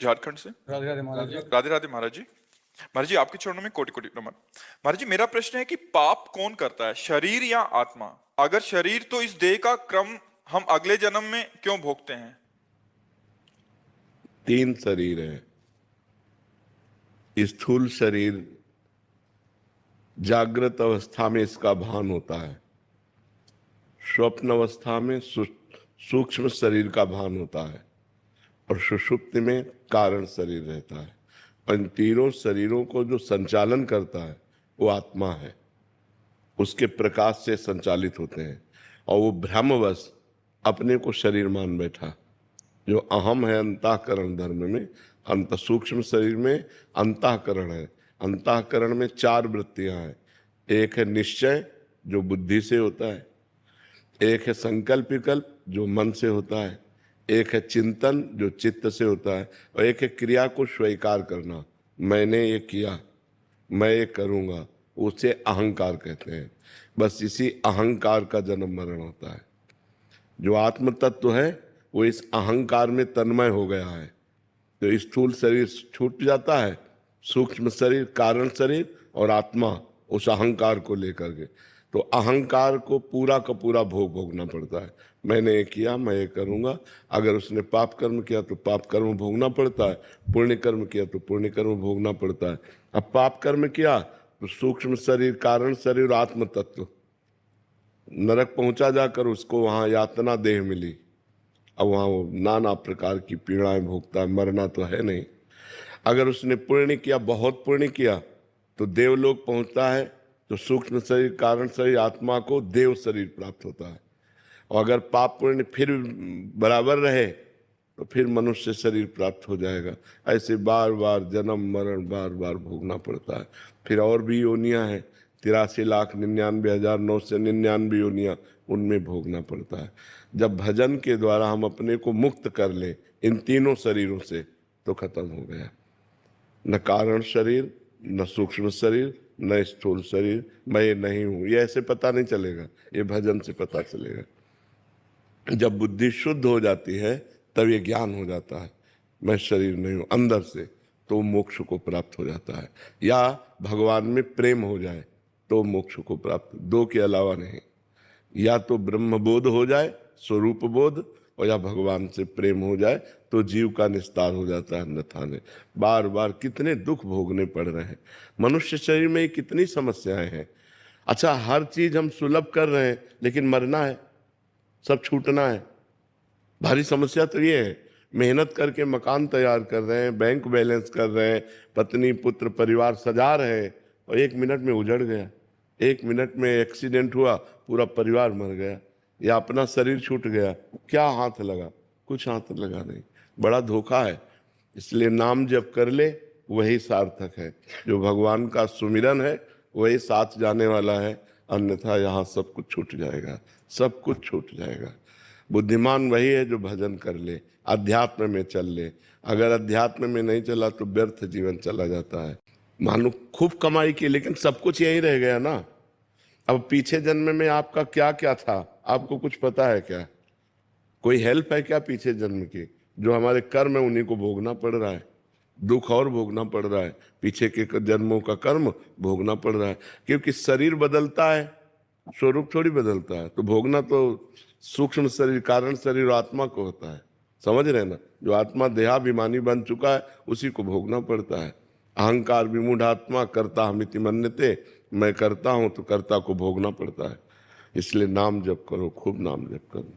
झारखंड से। राधे राधे महाराज जी। राधे राधे महाराज जी। महाराज जी आपके चरणों में कोटि कोटि नमन। महाराज जी मेरा प्रश्न है कि पाप कौन करता है, शरीर या आत्मा? अगर शरीर तो इस देह का क्रम हम अगले जन्म में क्यों भोगते हैं? 3 शरीर है। स्थूल शरीर जागृत अवस्था में इसका भान होता है, स्वप्न अवस्था में सूक्ष्म शरीर का भान होता है और सुषुप्ति में कारण शरीर रहता है। और इन तीनों शरीरों को जो संचालन करता है वो आत्मा है, उसके प्रकाश से संचालित होते हैं। और वो भ्रमवश अपने को शरीर मान बैठा। जो अहम है अंतःकरण धर्म में, अंत सूक्ष्म शरीर में अंतःकरण है। अंतःकरण में 4 वृत्तियां हैं। एक है निश्चय जो बुद्धि से होता है, एक है संकल्प विकल्प जो मन से होता है, एक है चिंतन जो चित्त से होता है, और एक है क्रिया को स्वीकार करना, मैंने ये किया, मैं ये करूँगा, उसे अहंकार कहते हैं। बस इसी अहंकार का जन्म मरण होता है। जो आत्म तत्व है वो इस अहंकार में तन्मय हो गया है, तो स्थूल शरीर छूट जाता है, सूक्ष्म शरीर, कारण शरीर और आत्मा उस अहंकार को लेकर के। तो अहंकार को पूरा का पूरा भोग भोगना पड़ता है। मैंने ये किया, मैं ये करूँगा। अगर उसने पाप कर्म किया तो पाप कर्म भोगना पड़ता है, पुण्य कर्म किया तो पुण्य कर्म भोगना पड़ता है। अब पाप कर्म किया तो सूक्ष्म शरीर, कारण शरीर और आत्म तत्व नरक पहुंचा जाकर उसको वहाँ यातना देह मिली। अब वहाँ वो नाना प्रकार की पीड़ाएं भोगता है, मरना तो है नहीं। अगर उसने पुण्य किया, बहुत पुण्य किया, तो देवलोक पहुंचता है, तो सूक्ष्म शरीर, कारण शरीर, आत्मा को देव शरीर प्राप्त होता है। और अगर पाप पुण्य फिर बराबर रहे तो फिर मनुष्य शरीर प्राप्त हो जाएगा। ऐसे बार बार जन्म मरण बार बार भोगना पड़ता है। फिर और भी योनियां हैं, 83,99,999 योनियां, उनमें भोगना पड़ता है। जब भजन के द्वारा हम अपने को मुक्त कर ले इन तीनों शरीरों से तो खत्म हो गया। न कारण शरीर, न सूक्ष्म शरीर, न स्थूल शरीर, मैं ये नहीं हूँ, ये ऐसे पता नहीं चलेगा, ये भजन से पता चलेगा। जब बुद्धि शुद्ध हो जाती है तब ये ज्ञान हो जाता है, मैं शरीर नहीं हूँ अंदर से, तो मोक्ष को प्राप्त हो जाता है। या भगवान में प्रेम हो जाए तो मोक्ष को प्राप्त, 2 के अलावा नहीं। या तो ब्रह्म बोध हो जाए, स्वरूप बोध, और या भगवान से प्रेम हो जाए तो जीव का निस्तार हो जाता है। अन्यथा ने बार बार कितने दुख भोगने पड़ रहे हैं। मनुष्य शरीर में कितनी समस्याएं हैं। अच्छा, हर चीज हम सुलभ कर रहे हैं, लेकिन मरना है, सब छूटना है। भारी समस्या तो ये है। मेहनत करके मकान तैयार कर रहे हैं, बैंक बैलेंस कर रहे हैं, पत्नी पुत्र परिवार सजा रहे हैं, और 1 मिनट में उजड़ गया। 1 मिनट में एक्सीडेंट हुआ, पूरा परिवार मर गया, या अपना शरीर छूट गया। क्या हाथ लगा? कुछ हाथ लगा नहीं। बड़ा धोखा है। इसलिए नाम जप कर ले, वही सार्थक है। जो भगवान का सुमिरन है वही साथ जाने वाला है, अन्यथा यहाँ सब कुछ छूट जाएगा, सब कुछ छूट जाएगा। बुद्धिमान वही है जो भजन कर ले, अध्यात्म में चल ले। अगर अध्यात्म में नहीं चला तो व्यर्थ जीवन चला जाता है। मानो खूब कमाई की, लेकिन सब कुछ यही रह गया ना। अब पीछे जन्म में आपका क्या क्या था, आपको कुछ पता है क्या? कोई हेल्प है क्या पीछे जन्म की? जो हमारे कर्म है उन्हीं को भोगना पड़ रहा है, दुख और भोगना पड़ रहा है, पीछे के जन्मों का कर्म भोगना पड़ रहा है। क्योंकि शरीर बदलता है, स्वरूप थोड़ी बदलता है। तो भोगना तो सूक्ष्म शरीर, कारण शरीर और आत्मा को होता है। समझ रहे ना? जो आत्मा देहाभिमानी बन चुका है उसी को भोगना पड़ता है। अहंकार विमूढ़ आत्मा कर्ता हमिति मन्यते, मैं करता हूं तो कर्ता को भोगना पड़ता है। इसलिए नाम जप करो, खूब नाम जप करो।